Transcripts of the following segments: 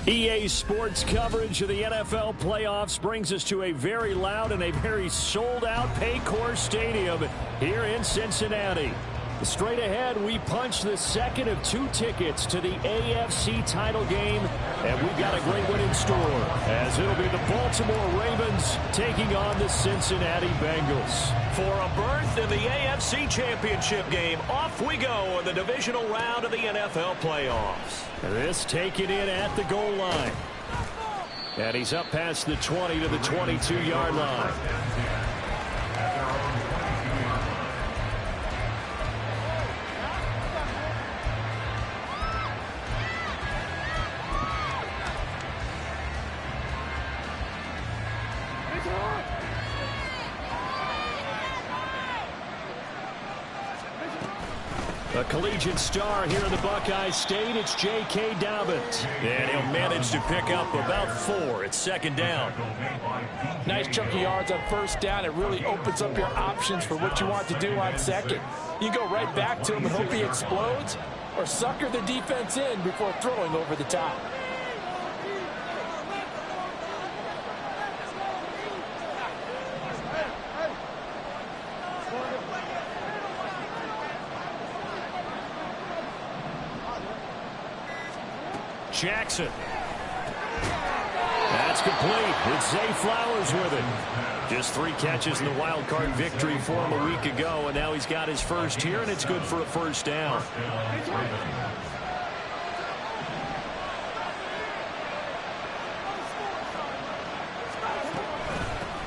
EA Sports coverage of the NFL playoffs brings us to a very loud and a very sold-out Paycor Stadium here in Cincinnati. Straight ahead, we punch the second of 2 tickets to the AFC title game, and we've got a great one in store, as it'll be the Baltimore Ravens taking on the Cincinnati Bengals. For a berth in the AFC Championship game, off we go in the divisional round of the NFL playoffs. This taken in at the goal line. And he's up past the 20 to the 22-yard line. A collegiate star here in the Buckeye State, it's J.K. Dobbins. And he'll manage to pick up about 4. It's second down. Nice chunk of yards on first down. It really opens up your options for what you want to do on second. You go right back to him and hope he explodes, or sucker the defense in before throwing over the top. Jackson. That's complete. It's Zay Flowers with it. Just 3 catches in the wild card victory for him a week ago, and now he's got his first here, and it's good for a first down.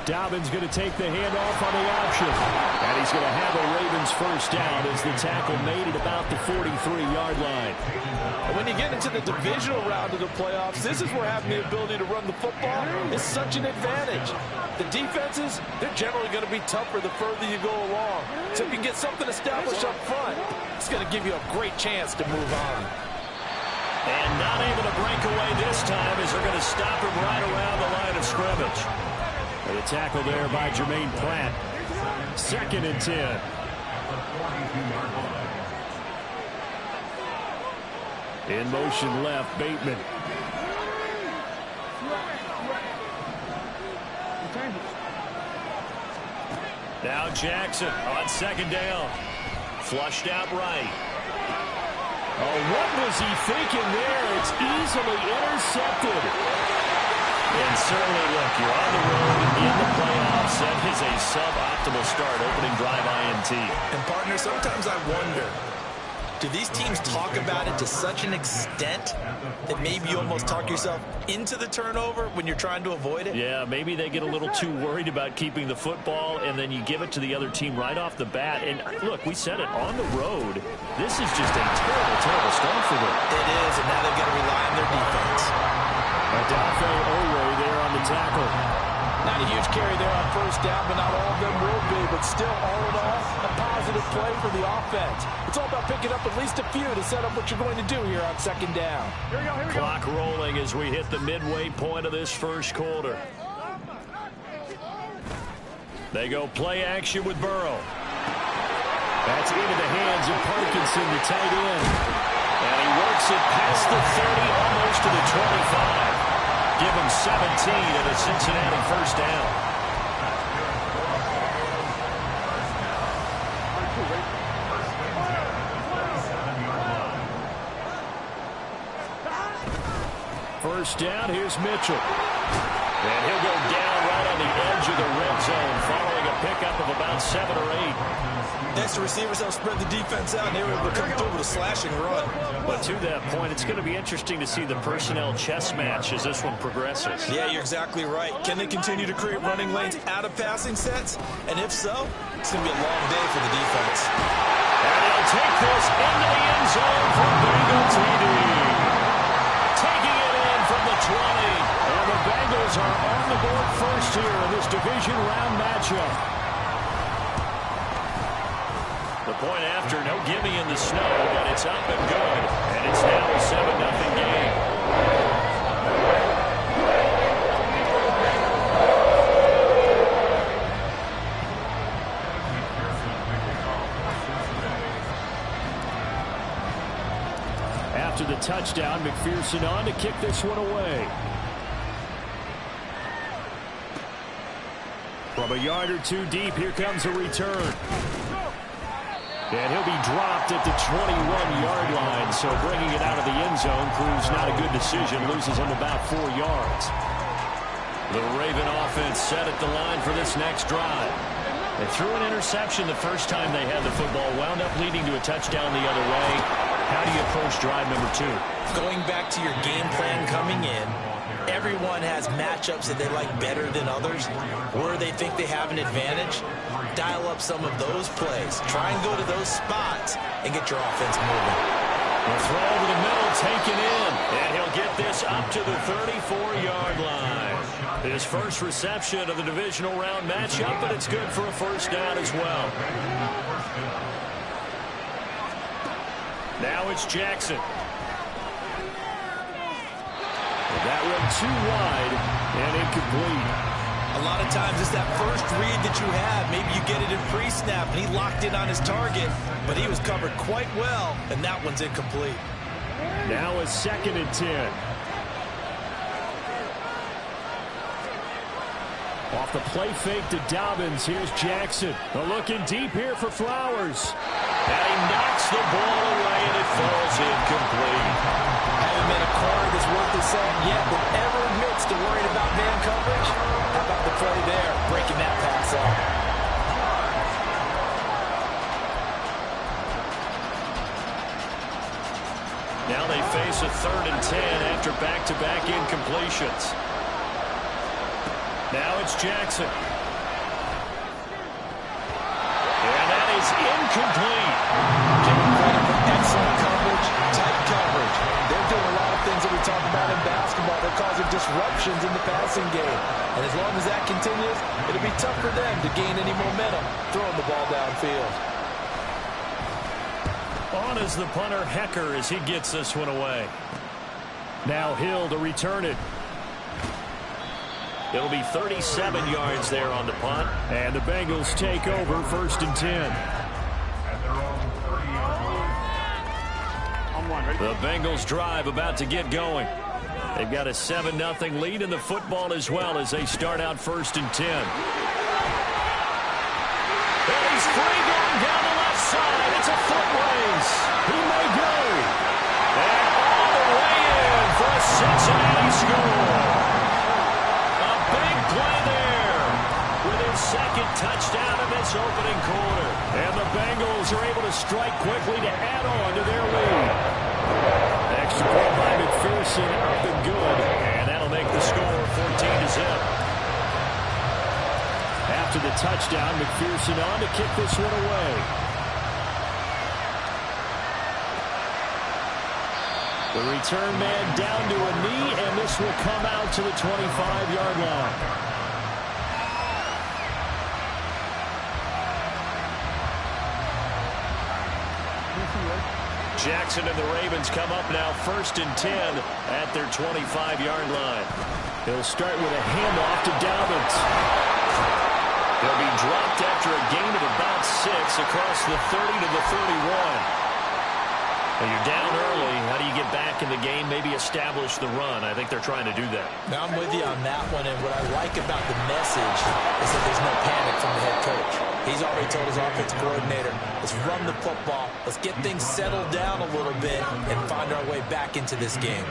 Dobbins going to take the handoff on the option. And he's going to have a Ravens first down as the tackle made it about the 43-yard line. And when you get into the divisional round of the playoffs, this is where having the ability to run the football is such an advantage. The defenses, they're generally going to be tougher the further you go along. So if you can get something established up front, it's going to give you a great chance to move on. And not able to break away this time as they're going to stop him right around the line of scrimmage. And a tackle there by Jermaine Pratt. 2nd and 10. In motion left, Bateman. Now Jackson on second down. Flushed out right. Oh, what was he thinking there? It's easily intercepted. And certainly, look, you're on the road in the playoffs. That is a suboptimal start, opening drive INT. And, partner, sometimes I wonder, do these teams talk about it to such an extent that maybe you almost talk yourself into the turnover when you're trying to avoid it? Yeah, maybe they get a little too worried about keeping the football, and then you give it to the other team right off the bat. And, look, we said it, on the road, this is just a terrible, terrible start for them. It is, and now they've got to rely on their defense. Adafe Owe there on the tackle. Not a huge carry there on first down, but not all of them will be. But still, all in all, a positive play for the offense. It's all about picking up at least a few to set up what you're going to do here on second down. Here we go. Clock rolling as we hit the midway point of this first quarter. They go play action with Burrow. That's into the hands of Parkinson, the tight end. And he works it past the 30, almost to the 25. Give him 17 and a Cincinnati first down. First down, here's Mitchell. And he'll go down right on the edge of the red zone, following a pickup of about 7 or 8. Next, the receivers help spread the defense out, and they were able to come through with a slashing run. But to that point, it's going to be interesting to see the personnel chess match as this one progresses. Yeah, you're exactly right. Can they continue to create running lanes out of passing sets? And if so, it's going to be a long day for the defense. And he'll take this into the end zone for Bengal TD. Taking it in from the 20. And the Bengals are on the board first here in this division round matchup. The point after, no gimme in the snow, but it's up and good. And it's now a 7-0 game. After the touchdown, McPherson on to kick this one away. From a yard or two deep, here comes a return. And he'll be dropped at the 21-yard line, so bringing it out of the end zone proves not a good decision. Loses him about 4 yards. The Raven offense set at the line for this next drive. They threw an interception the first time they had the football, wound up leading to a touchdown the other way. How do you approach drive number 2? Going back to your game plan coming in, everyone has matchups that they like better than others, where they think they have an advantage. Dial up some of those plays. Try and go to those spots and get your offense moving. The throw over the middle, taken in. And he'll get this up to the 34-yard line. His first reception of the divisional round matchup, but it's good for a first down as well. Now it's Jackson. That one too wide and incomplete. A lot of times it's that first read that you have. Maybe you get it in pre-snap, and he locked in on his target, but he was covered quite well, and that one's incomplete. Now a 2nd and 10. Off the play fake to Dobbins. Here's Jackson. Looking deep here for Flowers. And he knocks the ball away, and it falls incomplete. Haven't been a corner that's worth his salt yet, but ever admits to worrying about man coverage. How about the play there, breaking that pass up? Now they face a 3rd and 10 after back-to-back incompletions. Now it's Jackson. And that is incomplete. Giving credit for excellent coverage, tight coverage. They're doing a lot of things that we talk about in basketball. They're causing disruptions in the passing game. And as long as that continues, it'll be tough for them to gain any momentum throwing the ball downfield. On is the punter, Hecker, as he gets this one away. Now Hill to return it. It'll be 37 yards there on the punt. And the Bengals take over 1st and 10. The Bengals drive about to get going. They've got a 7-0 lead in the football as well as they start out 1st and 10. And he's free going down the left side. It's a foot race. He may go. And all the way in for a Cincinnati score. Play there with his 2nd touchdown of this opening quarter. And the Bengals are able to strike quickly to add on to their lead. Extra point by McPherson, up and good. And that'll make the score 14-0. After the touchdown, McPherson on to kick this one away. The return man down to a knee, and this will come out to the 25-yard line. Jackson and the Ravens come up now 1st and 10 at their 25-yard line. He'll start with a handoff to Dobbins. He'll be dropped after a gain of about 6 across the 30 to the 31. Well, you're down early. How do you get back in the game? Maybe establish the run. I think they're trying to do that. Now, I'm with you on that one, and what I like about the message is that there's no panic from the head coach. He's already told his offensive coordinator, let's run the football, let's get things settled down a little bit, and find our way back into this game.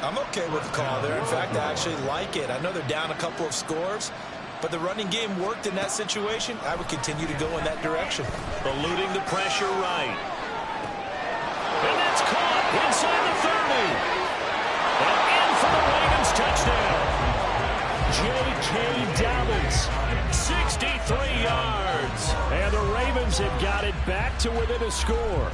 I'm okay with the call there. In fact, I actually like it. I know they're down a couple of scores, but the running game worked in that situation. I would continue to go in that direction. Eluding the pressure right. And that's caught inside the 30. And in for the Ravens touchdown. J.K. Dobbins, 63 yards. And the Ravens have got it back to within a score.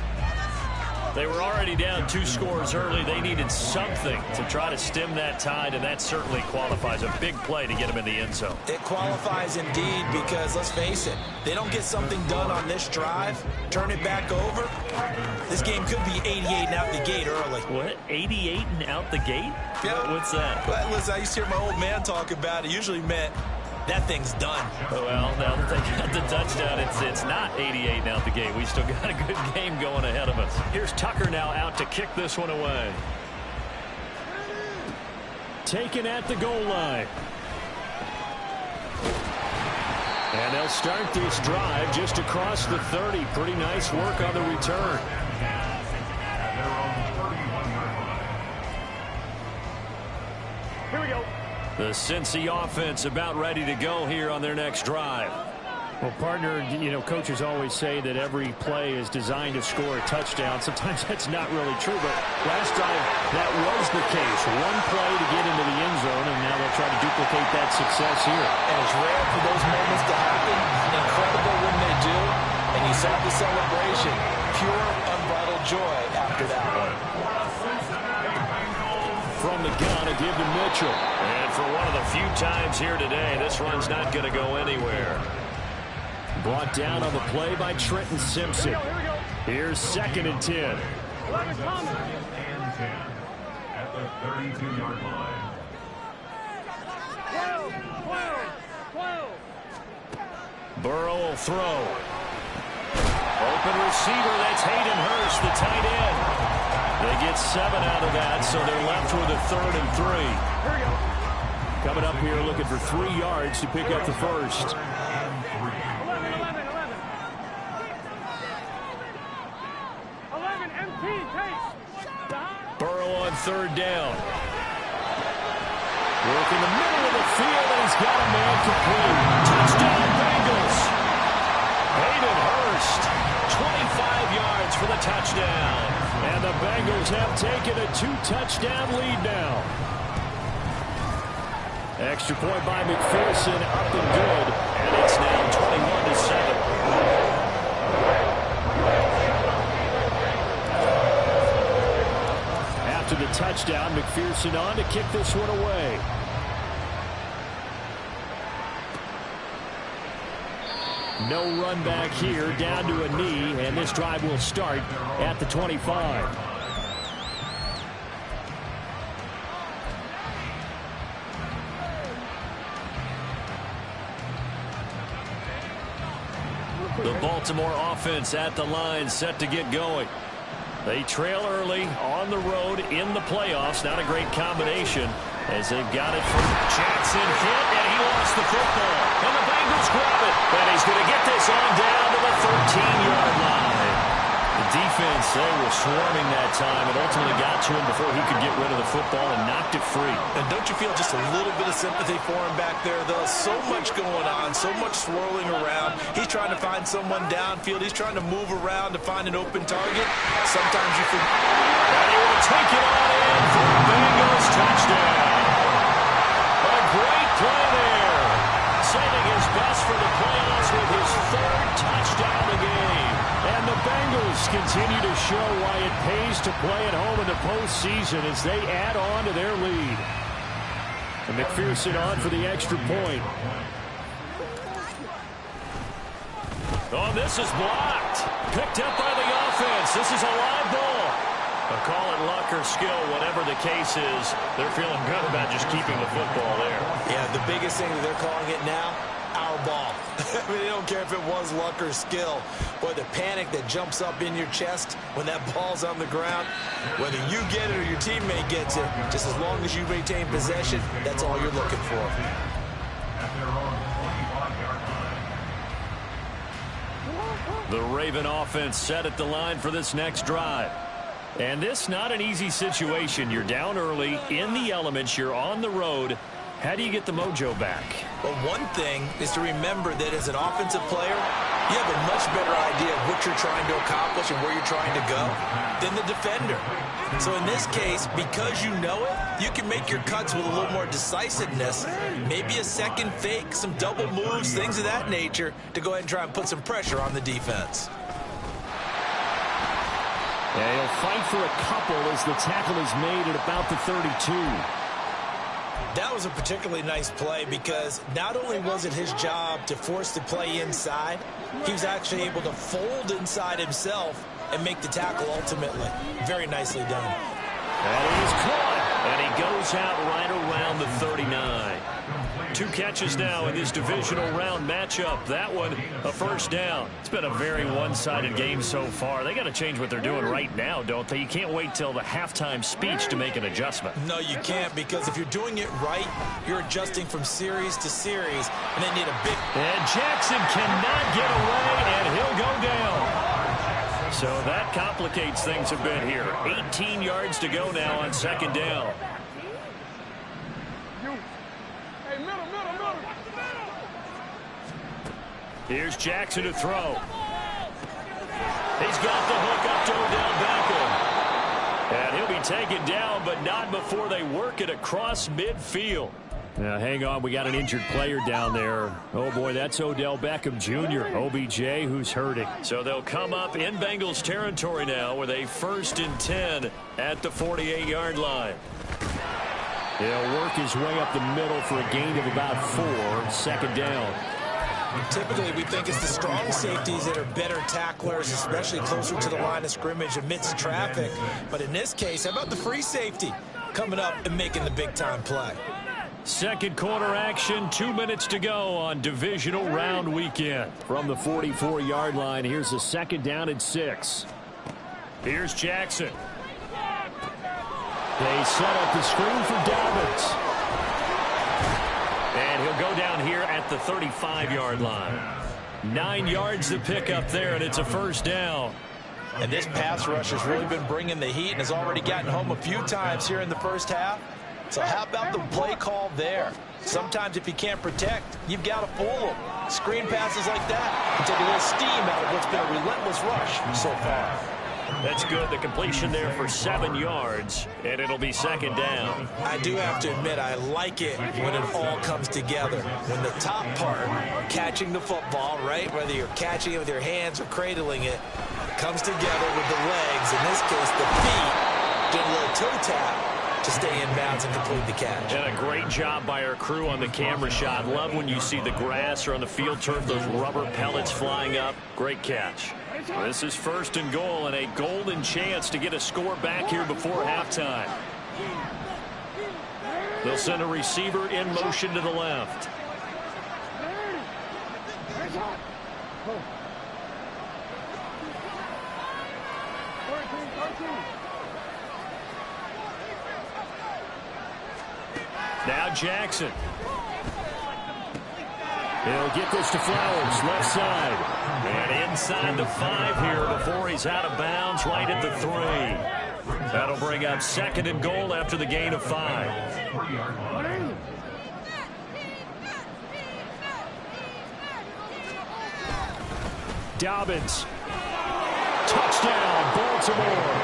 They were already down 2 scores early. They needed something to try to stem that tide, and that certainly qualifies. A big play to get them in the end zone. It qualifies indeed because, let's face it, they don't get something done on this drive, turn it back over, this game could be 88 and out the gate early. What? 88 and out the gate? Yeah. What's that? Well, listen, I used to hear my old man talk about it. Usually meant that thing's done. Well, now that they got the touchdown, it's not 88 now at the game. We still got a good game going ahead of us. Here's Tucker now out to kick this one away. Taken at the goal line. And they'll start this drive just across the 30. Pretty nice work on the return. Here we go. The Cincy offense about ready to go here on their next drive. Well, partner, you know, coaches always say that every play is designed to score a touchdown. Sometimes that's not really true, but last drive, that was the case. One play to get into the end zone, and now they'll try to duplicate that success here. And it's rare for those moments to happen. Incredible when they do. And you saw the celebration. Pure, unbridled joy after that one. From the gun, a give to Mitchell. And for one of the few times here today, this run's not going to go anywhere. Brought down on the play by Trenton Simpson. Here we go. Here's 2nd and 10. 11 coming. And 10 at the 32-yard line. 12. Burrow will throw. Open receiver, that's Hayden Hurst, the tight end. They get 7 out of that, so they're left with a 3rd and 3. Here we go. Coming up here looking for 3 yards to pick up the first. 11, empty, Chase. Burrow on 3rd down. Work in the middle of the field, and he's got a man complete. Touchdown, Bengals. Hayden Hurst, 25 yards for the touchdown. And the Bengals have taken a 2-touchdown lead now. Extra point by McPherson, up and good. And it's now 21-7. After the touchdown, McPherson on to kick this one away. No run back here, down to a knee, and this drive will start at the 25. The Baltimore offense at the line, set to get going. They trail early on the road in the playoffs. Not a great combination as they've got it from Jackson. Hit, and he lost the football. And the Bengals grab it. And he's going to get this on down to the 13-yard line. The defense, they were swarming that time. It ultimately got to him before he could get rid of the football and knocked it free. And don't you feel just a little bit of sympathy for him back there, though? So much going on, so much swirling around. He's trying to find someone downfield. He's trying to move around to find an open target. Sometimes you forget. And he will take it on in for the Bengals touchdown. A great play there. Saving his best for the playoffs with his 3rd touchdown of the game. And the Bengals continue to show why it pays to play at home in the postseason as they add on to their lead. And McPherson on for the extra point. Oh, this is blocked. Picked up by the offense. This is a live ball. I'll call it luck or skill, whatever the case is. They're feeling good about just keeping the football there. Yeah, the biggest thing that they're calling it now, our ball. I mean, they don't care if it was luck or skill. Boy, the panic that jumps up in your chest when that ball's on the ground, whether you get it or your teammate gets it, just as long as you retain possession, that's all you're looking for. The Raven offense set at the line for this next drive. And this not an easy situation. You're down early, in the elements, you're on the road. How do you get the mojo back? Well, one thing is to remember that as an offensive player, you have a much better idea of what you're trying to accomplish and where you're trying to go than the defender. So in this case, because you know it, you can make your cuts with a little more decisiveness, maybe a second fake, some double moves, things of that nature, to go ahead and try and put some pressure on the defense. Yeah, he'll fight for a couple as the tackle is made at about the 32. That was a particularly nice play because not only was it his job to force the play inside, he was actually able to fold inside himself and make the tackle ultimately. Very nicely done. And he's caught, and he goes out right around the 39. 2 catches now in this divisional round matchup. That one, a first down. It's been a very one-sided game so far. They got to change what they're doing right now, don't they? You can't wait till the halftime speech to make an adjustment. No, you can't, because if you're doing it right, you're adjusting from series to series, and they need a big... And Jackson cannot get away, and he'll go down. So that complicates things a bit here. 18 yards to go now on second down. Here's Jackson to throw. He's got the hook up to Odell Beckham. And he'll be taken down, but not before they work it across midfield. Now, hang on. We got an injured player down there. Oh, boy, that's Odell Beckham Jr., OBJ, who's hurting. So they'll come up in Bengals territory now with a 1st and 10 at the 48-yard line. He'll work his way up the middle for a gain of about 4, second down. Typically, we think it's the strong safeties that are better tacklers, especially closer to the line of scrimmage amidst traffic. But in this case, how about the free safety coming up and making the big-time play? Second quarter action, 2 minutes to go on divisional round weekend. From the 44-yard line, here's a second down and 6. Here's Jackson. They set up the screen for Dobbins. And he'll go down here at the 35-yard line. 9 yards to pick up there, and it's a first down. And this pass rush has really been bringing the heat and has already gotten home a few times here in the first half. So how about the play call there? Sometimes if you can't protect, you've got to fool them. Screen passes like that can take a little steam out of what's been a relentless rush so far. That's good. The completion there for 7 yards, and it'll be second down. I do have to admit, I like it when it all comes together. When the top part, catching the football, right, whether you're catching it with your hands or cradling it, comes together with the legs. In this case, the feet, did a little toe tap to stay in bounds and complete the catch. And a great job by our crew on the camera shot. Love when you see the grass or on the field turf, those rubber pellets flying up. Great catch. This is 1st and goal and a golden chance to get a score back here before halftime. They'll send a receiver in motion to the left. Now Jackson. He'll get this to Flowers, left side. And inside the 5 here before he's out of bounds, right at the 3. That'll bring up 2nd and goal after the gain of 5. Dobbins. Touchdown, Baltimore.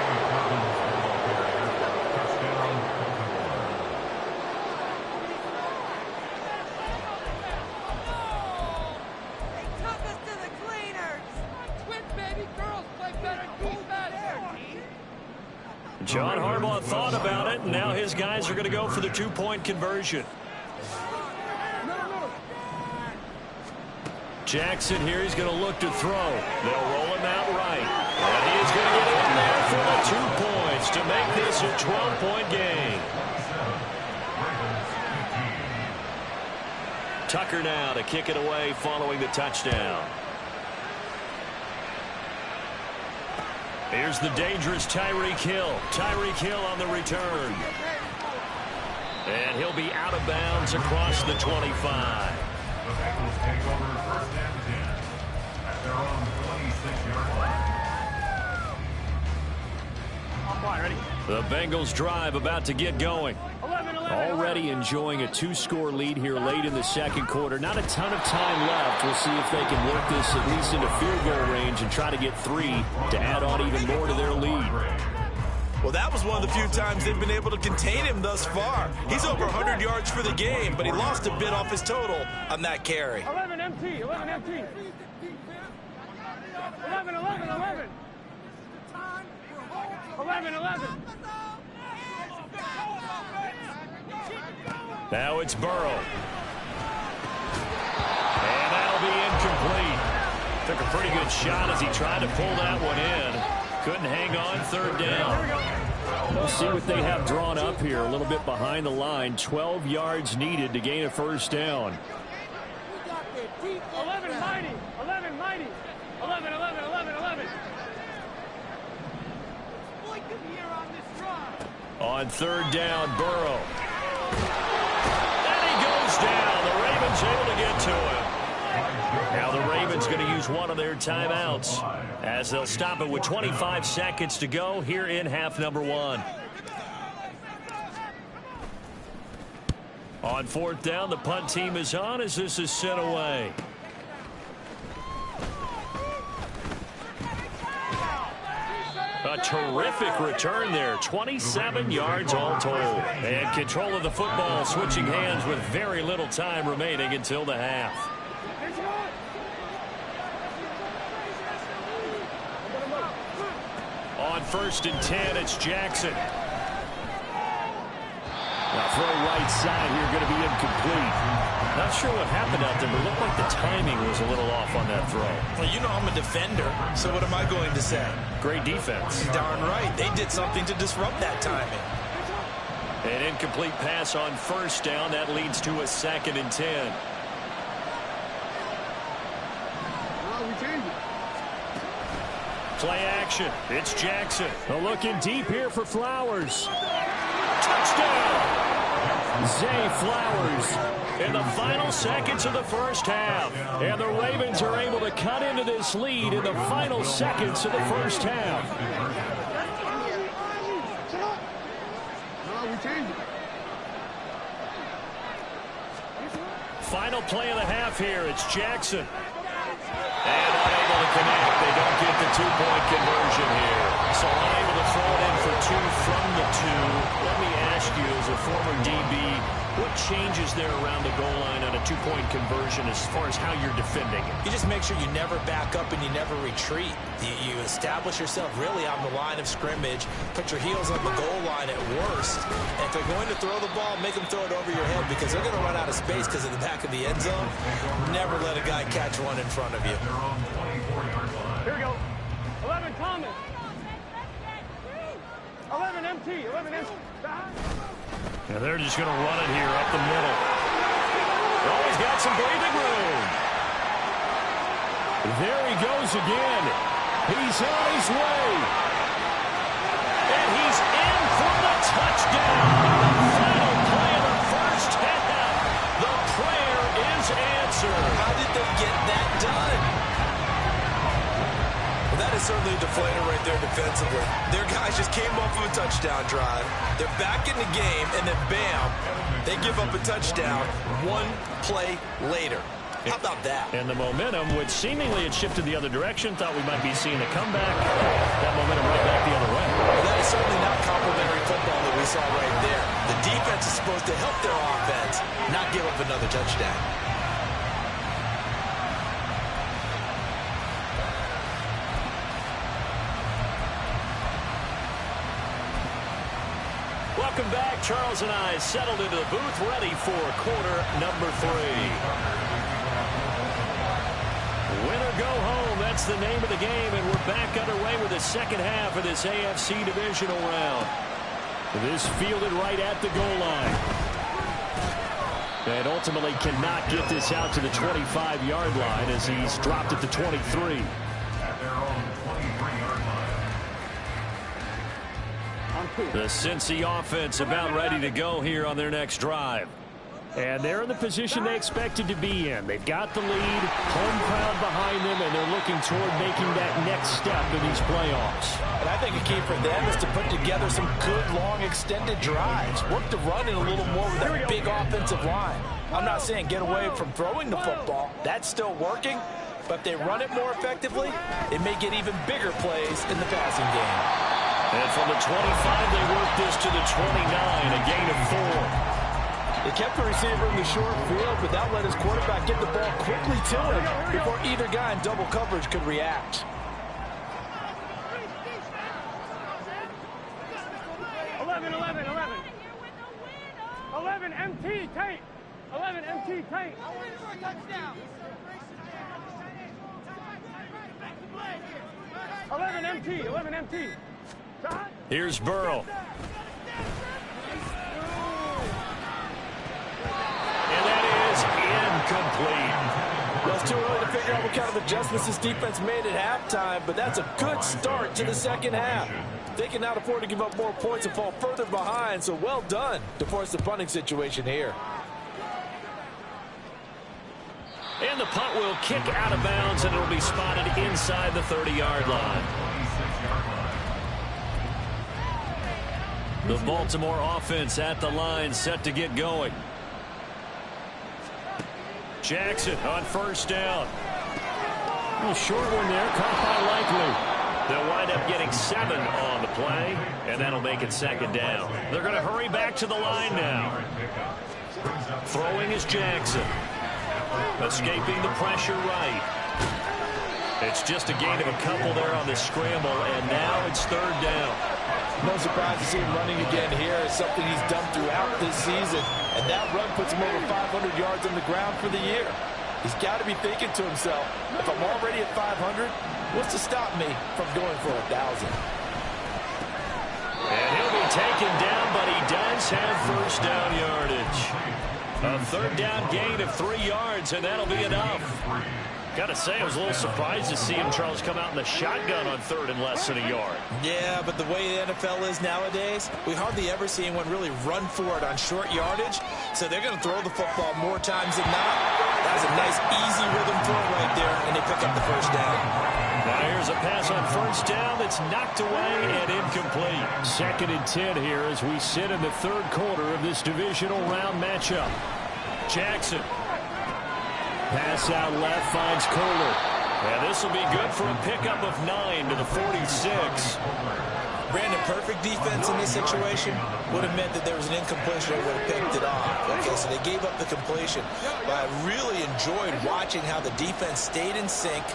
John Harbaugh thought about it, and now his guys are going to go for the 2-point conversion. Jackson here, he's going to look to throw. They'll roll him out right. And he's going to get in there for the 2 points to make this a 12-point game. Tucker now to kick it away following the touchdown. Here's the dangerous Tyreek Hill. Tyreek Hill on the return. And he'll be out of bounds across the 25. The Bengals take over 1st and 10 at their own 26-yard line. Ready? The Bengals drive about to get going. 11. Already enjoying a 2-score lead here late in the second quarter. Not a ton of time left. We'll see if they can work this at least into field goal range and try to get 3 to add on even more to their lead. Well, that was one of the few times they've been able to contain him thus far. He's over 100 yards for the game, but he lost a bit off his total on that carry. 11 MT. 11 MT. 11. 11. Now it's Burrow. And that'll be incomplete. Took a pretty good shot as he tried to pull that one in. Couldn't hang on, 3rd down. We'll see what they have drawn up here. A little bit behind the line. 12 yards needed to gain a first down. 11 mighty. 11 mighty. 11, 11, 11, 11. On third down, Burrow. And he goes down. The Ravens able to get to him. Now the Ravens going to use one of their timeouts as they'll stop it with 25 seconds to go here in half number 1. On fourth down, the punt team is on as this is sent away. A terrific return there. 27 yards all told. And control of the football switching hands with very little time remaining until the half. On first and 10, it's Jackson. Now throw right side here, going to be incomplete. Not sure what happened out there, but it looked like the timing was a little off on that throw. Well, you know I'm a defender, so what am I going to say? Great defense. Darn right. They did something to disrupt that timing. An incomplete pass on first down. That leads to a second and 10. Play action. It's Jackson. Looking deep here for Flowers. Touchdown! Zay Flowers in the final seconds of the first half. And the Ravens are able to cut into this lead in the final seconds of the first half. Final play of the half here. It's Jackson. And unable to connect. They don't get the two-point conversion here. So unable to throw it in for two from the two. Let me ask you, as a former DB, what changes there around the goal line on a two-point conversion as far as how you're defending it? You just make sure you never back up and you never retreat. You establish yourself really on the line of scrimmage, put your heels on the goal line at worst. And if they're going to throw the ball, make them throw it over your head because they're going to run out of space because of the back of the end zone. Never let a guy catch one in front of you. Here we go. 11 Thomas. 11 MT. 11 MT. And they're just going to run it here up the middle. Oh, he's got some breathing room. There he goes again. He's on his way. And he's in for the touchdown. The final play of the first half. The prayer is answered. How did they get that done? Well, that is certainly a deflator right there defensively. Their guys just came off of a touchdown drive. They're back in the game, and then bam, they give up a touchdown one play later. How about that? And the momentum, which seemingly had shifted the other direction, thought we might be seeing a comeback. That momentum right back the other way. Well, that is certainly not complimentary football that we saw right there. The defense is supposed to help their offense, not give up another touchdown. Welcome back. Charles and I settled into the booth, ready for quarter number 3. Win or go home, that's the name of the game, and we're back underway with the second half of this AFC divisional round. This fielded right at the goal line. And ultimately cannot get this out to the 25-yard line as he's dropped at the 23. At their own 23-yard line. The Cincy offense about ready to go here on their next drive. And they're in the position they expected to be in. They've got the lead, home crowd behind them, and they're looking toward making that next step in these playoffs. And I think a key for them is to put together some good, long, extended drives. Work the run in a little more with that big offensive line. I'm not saying get away from throwing the football. That's still working. But if they run it more effectively, it may get even bigger plays in the passing game. And from the 25, they work this to the 29, a gain of 4. They kept the receiver in the short field, but that let his quarterback get the ball quickly to him before either guy in double coverage could react. 11, 11, 11. 11 MT tape. 11 MT tape. 11 MT. 11 MT. Shot. Here's Burrow. And that is incomplete. Well, it's too early to figure out what kind of adjustments this defense made at halftime, but that's a good start to the second half. They can now afford to give up more points and fall further behind, so well done to force the punting situation here. And the punt will kick out of bounds, and it'll be spotted inside the 30-yard line. The Baltimore offense at the line, set to get going. Jackson on first down. A short one there, caught by Likely. They'll wind up getting 7 on the play, and that'll make it second down. They're going to hurry back to the line now. Throwing is Jackson. Escaping the pressure right. It's just a gain of a couple there on the scramble, and now it's third down. No surprise to see him running again here. It's something he's done throughout this season, and that run puts him over 500 yards on the ground for the year. He's got to be thinking to himself, if I'm already at 500, what's to stop me from going for 1,000? And he'll be taken down, but he does have first down yardage. A third down gain of 3 yards, and that'll be enough. Got to say, I was a little surprised to see him, Charles, come out in the shotgun on third and less than a yard. Yeah, but the way the NFL is nowadays, we hardly ever see anyone really run for it on short yardage. So they're going to throw the football more times than not. That was a nice, easy rhythm throw right there, and they pick up the first down. Now here's a pass on first down that's knocked away and incomplete. 2nd and 10 here as we sit in the third quarter of this divisional round matchup. Jackson. Pass out left, finds Kohler. And this will be good for a pickup of 9 to the 46. Brandon, perfect defense in this situation would have meant that there was an incompletion that would have picked it off. Okay, so they gave up the completion. But I really enjoyed watching how the defense stayed in sync,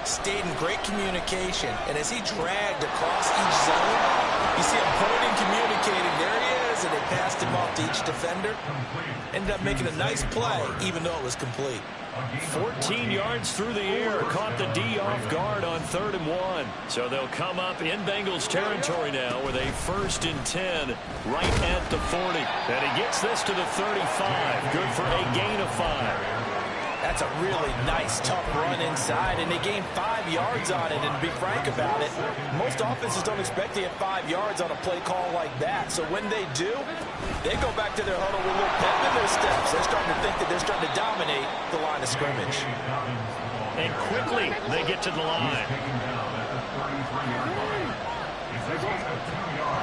stayed in great communication. And as he dragged across each zone, you see him pointing, communicating. There he is, and they passed him off to each defender. Ended up making a nice play, even though it was complete. 14 yards through the air, caught the D off guard on 3rd and 1. So they'll come up in Bengals territory now with a 1st and 10 right at the 40. And he gets this to the 35. Good for a gain of 5. That's a really nice, tough run inside, and they gained 5 yards on it. And to be frank about it, most offenses don't expect to get 5 yards on a play call like that. So when they do, they go back to their huddle with a little pep in their steps. They're starting to think that they're starting to dominate the line of scrimmage. And quickly, they get to the line.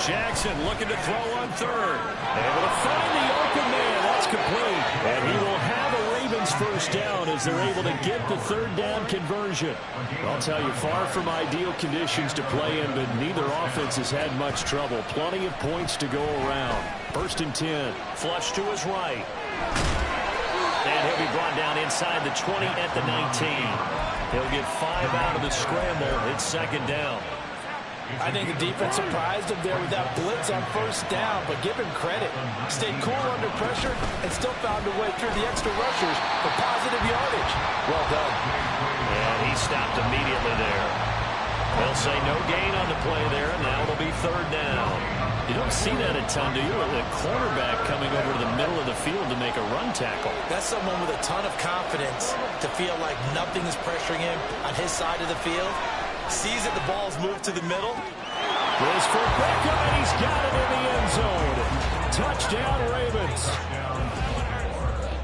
Jackson looking to throw on third. Able to find the open man. That's complete. And he will have a Ravens first down as they're able to get the third down conversion. I'll tell you, far from ideal conditions to play in, but neither offense has had much trouble. Plenty of points to go around. 1st and 10. Flush to his right. And he'll be brought down inside the 20 at the 19. He'll get 5 out of the scramble. It's 2nd down. I think the defense surprised him there with that blitz on first down, but give him credit. Stayed cool under pressure and still found a way through the extra rushers for positive yardage. Well done. And he stopped immediately there. They'll say no gain on the play there, and now it'll be 3rd down. You don't see that a ton, do you? The cornerback coming over to the middle of the field to make a run tackle. That's someone with a ton of confidence to feel like nothing is pressuring him on his side of the field. Sees that the ball's moved to the middle. This for Beckham, and he's got it in the end zone. Touchdown, Ravens.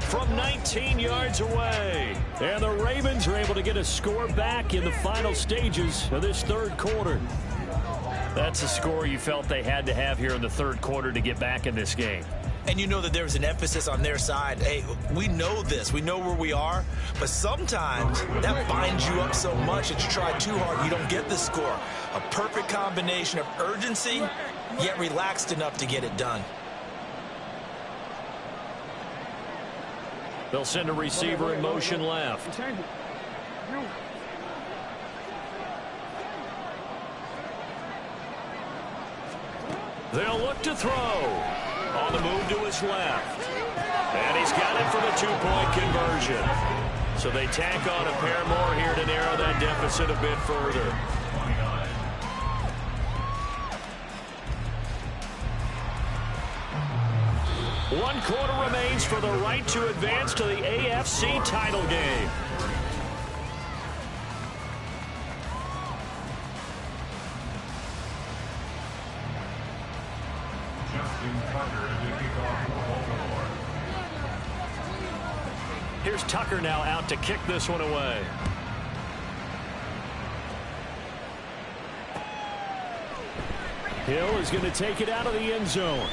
From 19 yards away. And the Ravens are able to get a score back in the final stages of this third quarter. That's a score you felt they had to have here in the third quarter to get back in this game. And you know that there's an emphasis on their side. Hey, we know this. We know where we are. But sometimes that binds you up so much that you try too hard, you don't get the score. A perfect combination of urgency, yet relaxed enough to get it done. They'll send a receiver in motion left. They'll look to throw. On the move to his left. And he's got it for the 2-point conversion. So they tack on a pair more here to narrow that deficit a bit further. 1 quarter remains for the right to advance to the AFC title game. Here's Tucker now out to kick this one away. Hill is going to take it out of the end zone.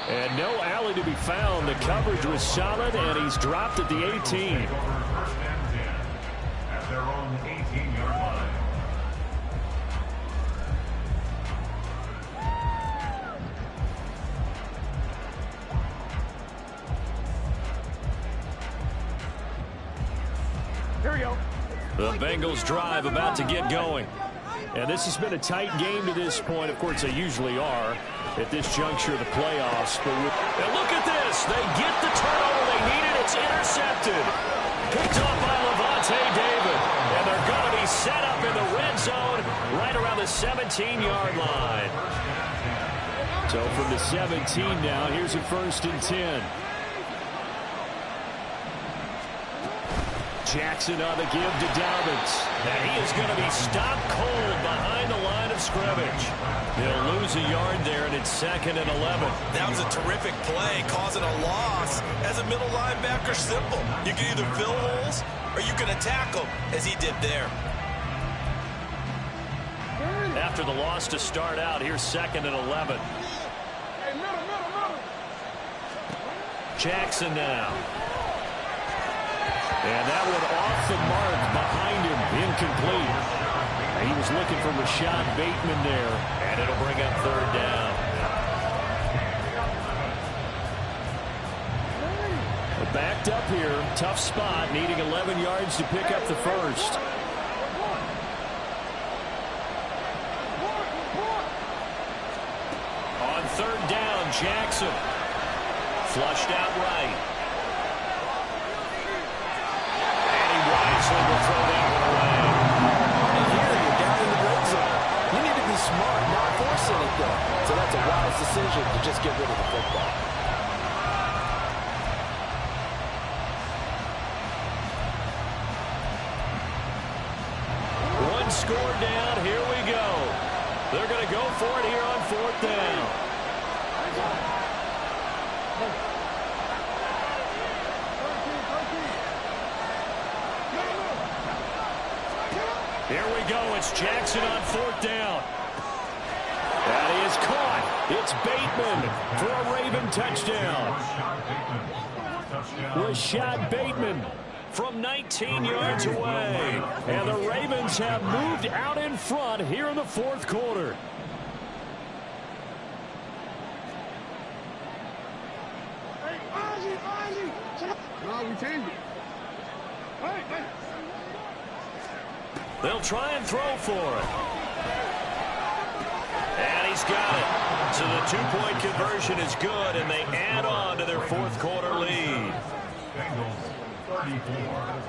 And no alley to be found. The coverage was solid, and he's dropped at the 18. First and 10 at their own 18-yard line. Here we go. The Bengals drive about to get going. And this has been a tight game to this point. Of course, they usually are at this juncture of the playoffs. But and look at this. They get the turnover they needed. It's intercepted. Picked off by Levante David. And they're going to be set up in the red zone right around the 17-yard line. So from the 17 now, here's a 1st and 10. Jackson on the give to Dobbins. And he is going to be stopped cold behind the line of scrimmage. They'll lose a yard there, and it's 2nd and 11. That was a terrific play, causing a loss. As a middle linebacker, simple. You can either fill holes or you can attack them, as he did there. After the loss to start out, here's 2nd and 11. Hey, middle. Jackson now. And that one off the mark behind him, incomplete. He was looking for Rashad Bateman there. And it'll bring up 3rd down. Backed up here, tough spot, needing 11 yards to pick up the 1st. On 3rd down, Jackson. Flushed out right. Will throw that one away. And here you're down in the red zone. You need to be smart, not force anything. So that's a wise decision to just get rid of the football. One score down. Here we go. They're going to go for it here on 4th down. Here we go. It's Jackson on 4th down. That is caught. It's Bateman for a Raven touchdown. Rashad Bateman from 19 yards away. And the Ravens have moved out in front here in the 4th quarter. No, we changed it. Hey. They'll try and throw for it. And he's got it. So the 2-point conversion is good, and they add on to their 4th quarter lead. Bengals 34.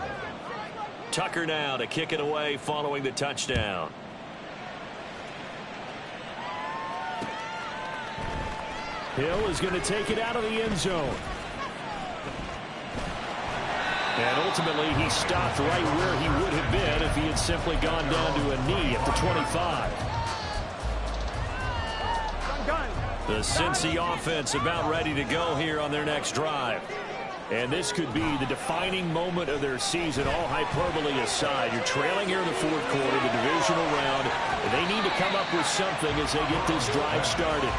Tucker now to kick it away following the touchdown. Hill is going to take it out of the end zone. And ultimately, he stopped right where he would have been if he had simply gone down to a knee at the 25. The Cincy offense about ready to go here on their next drive. And this could be the defining moment of their season, all hyperbole aside. You're trailing here in the 4th quarter, the divisional round, and they need to come up with something as they get this drive started.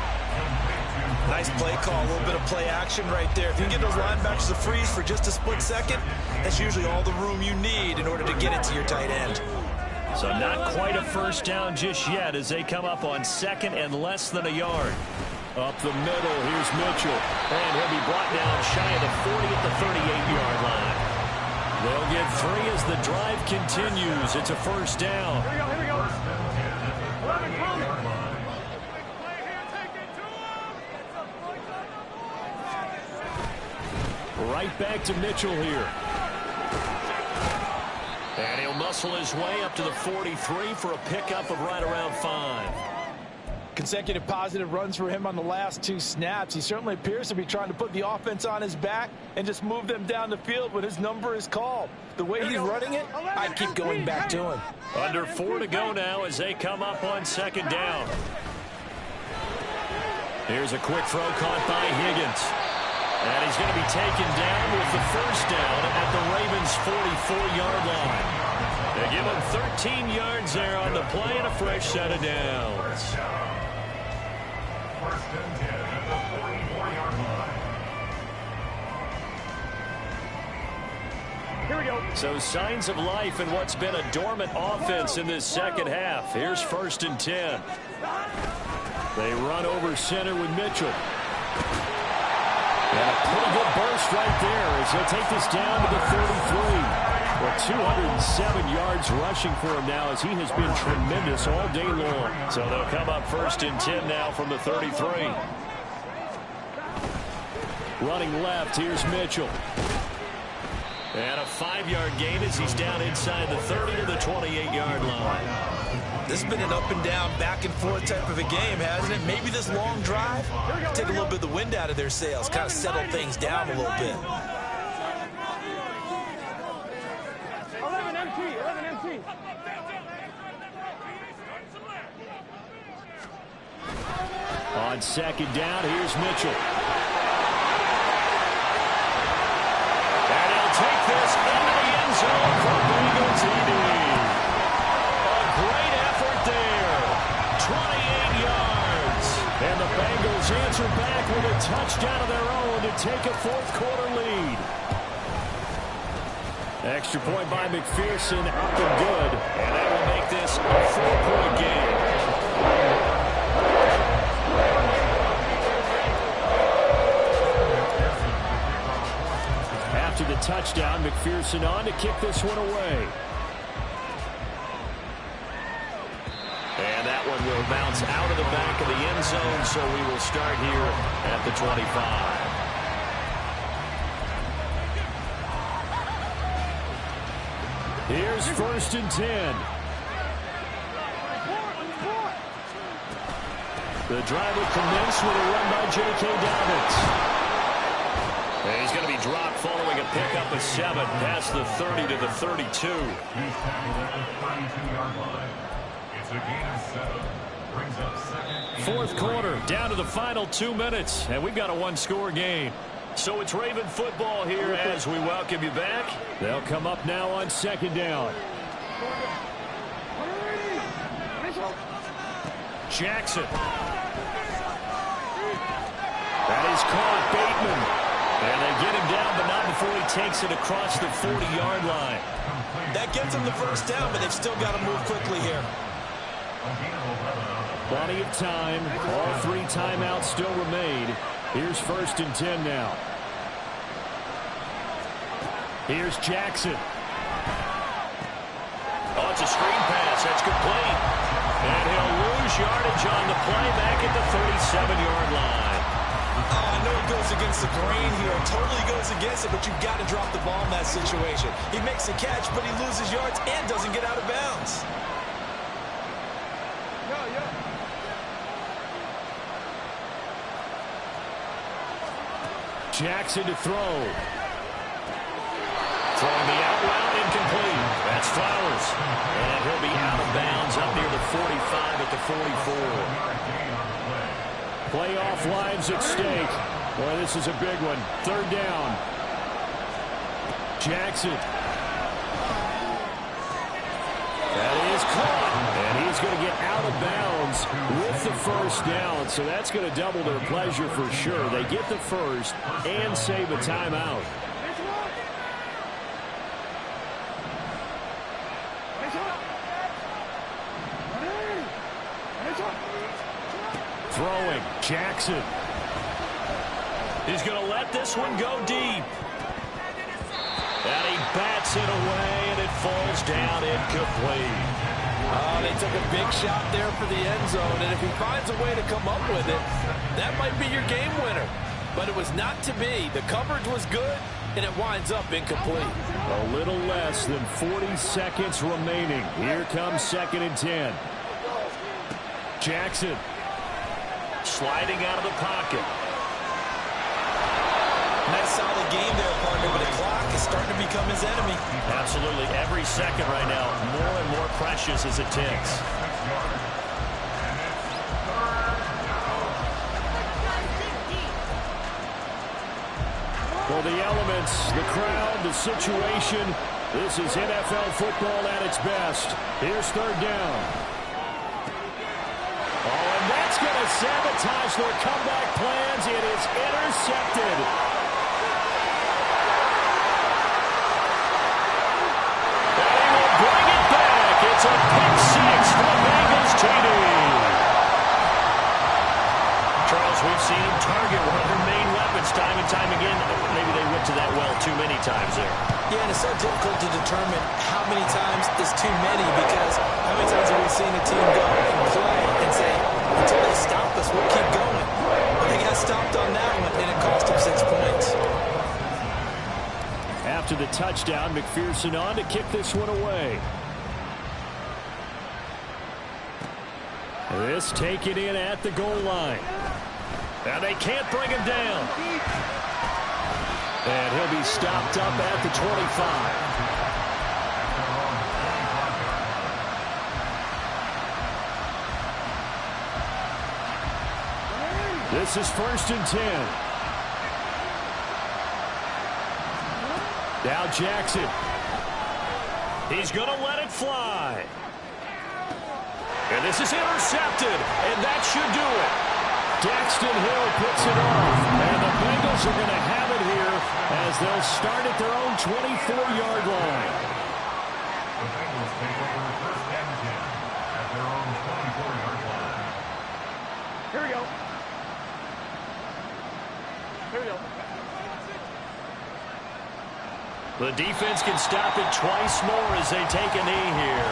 Nice play call, a little bit of play action right there. If you get those linebackers to freeze for just a split second, that's usually all the room you need in order to get it to your tight end. So not quite a 1st down just yet as they come up on 2nd and less than a yard. Up the middle, here's Mitchell. And he'll be brought down shy of the 40 at the 38-yard line. They'll get 3 as the drive continues. It's a 1st down. Here we go. Right back to Mitchell here. And he'll muscle his way up to the 43 for a pickup of right around 5. consecutive positive runs for him on the last 2 snaps. He certainly appears to be trying to put the offense on his back and just move them down the field when his number is called. The way he's running it, I'd keep going back to him. Under 4 to go now as they come up on 2nd down. Here's a quick throw caught by Higgins. And he's going to be taken down with the 1st down at the Ravens' 44-yard line. They give him 13 yards there on the play and a fresh set of downs. 1st and 10 at the 44-yard line. Here we go. So signs of life in what's been a dormant offense in this second half. Here's 1st and 10. They run over center with Mitchell. And a pretty good burst right there as he'll take this down to the 33. Well, 207 yards rushing for him now as he has been tremendous all day long. So they'll come up 1st and 10 now from the 33. Running left, here's Mitchell. And a 5-yard gain as he's down inside the 30 to the 28-yard line. This has been an up and down, back and forth type of a game, hasn't it? Maybe this long drive, take a little bit of the wind out of their sails, kind of settle things down a little bit. 11 empty. On 2nd down, here's Mitchell. And he'll take this into the end zone for Bengal TD. A great effort there. 28 yards. And the Bengals answer back with a touchdown of their own to take a 4th quarter lead. Extra point by McPherson, up and good. And that will make this a 4-point game. After the touchdown, McPherson on to kick this one away. And that one will bounce out of the back of the end zone, so we will start here at the 25. Here's 1st and 10. The drive will commence with a run by J.K. Dobbins. And he's going to be dropped following a pickup of 7 past the 30 to the 32. He's tackled at the 32-yard line. It's a gain of 7. Brings up 2nd. 4th quarter, down to the final 2 minutes, and we've got a 1-score game. So it's Raven football here as we welcome you back. They'll come up now on 2nd down. Jackson. That is caught, Bateman. And they get him down, but not before he takes it across the 40-yard line. That gets them the 1st down, but they've still got to move quickly here. Plenty of time. All 3 timeouts still remain. Here's 1st and 10 now. Here's Jackson. Oh, it's a screen pass. That's complete. And he'll lose yardage on the play back at the 37-yard line. Oh, I know it goes against the grain here. It totally goes against it, but you've got to drop the ball in that situation. He makes a catch, but he loses yards and doesn't get out of bounds. Jackson to throw. Throwing the out route, incomplete. That's Flowers. And he'll be out of bounds up near the 45 at the 44. Playoff lives at stake. Boy, this is a big one. 3rd down. Jackson. That is caught. And he's going to get out of bounds with the 1st down. So that's going to double their pleasure for sure. They get the 1st and save a timeout. Throwing, Jackson. He's going to let this one go deep. And he bats it away, and it falls down incomplete. Oh, they took a big shot there for the end zone, and if he finds a way to come up with it, that might be your game winner. But it was not to be. The coverage was good, and it winds up incomplete. A little less than 40 seconds remaining. Here comes 2nd and 10. Jackson. sliding out of the pocket. Nice solid game there, partner, but the clock is starting to become his enemy. Absolutely. Every second right now, more and more precious as it ticks. Well, the elements, the crowd, the situation, this is NFL football at its best. Here's third down. Oh, and that's going to sabotage their comeback plans. It is intercepted. And he will bring it back. It's a pick six for the Bengals TD. Charles, we've seen him target one of their main weapons time and time again. Maybe they went to that well too many times there. Yeah, and it's so difficult to determine how many times is too many, because how many times have we seen a team go and play and say, until they stop us, we'll keep going. But they got stopped on that one, and it cost them 6 points. After the touchdown, McPherson on to kick this one away. This taken in at the goal line. Now they can't bring him down. And he'll be stopped up at the 25. This is 1st and 10. Now Jackson. He's going to let it fly. And this is intercepted, and that should do it. Daxton Hill puts it off, and the Bengals are going to have it here as they'll start at their own 24-yard line. The Bengals take over 1st and 10 at their own 24-yard line. Here we go. Here we go. The defense can stop it twice more as they take a knee here.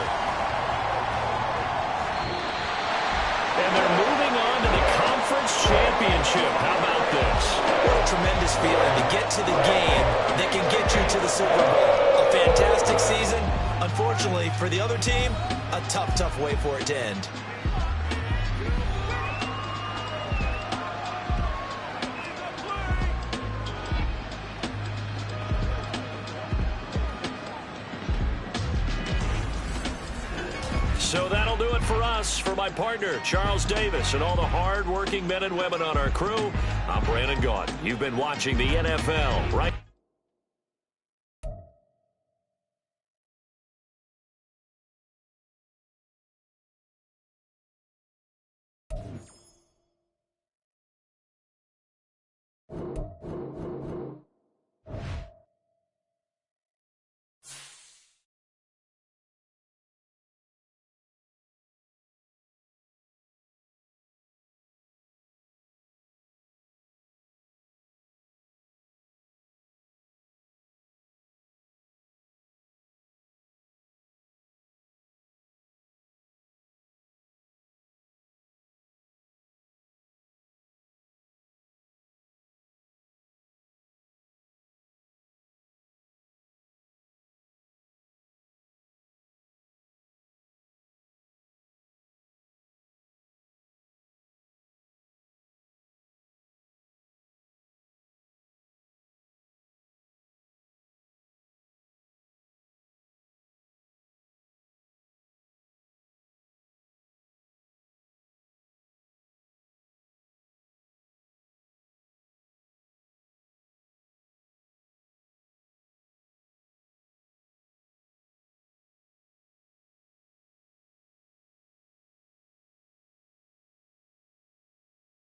And they're moving on to the conference championship. How about this? What a tremendous feeling to get to the game that can get you to the Super Bowl. A fantastic season. Unfortunately, for the other team, a tough, tough way for it to end. So that'll do it for us. For my partner, Charles Davis, and all the hard-working men and women on our crew, I'm Brandon Gaudin. You've been watching the NFL, right?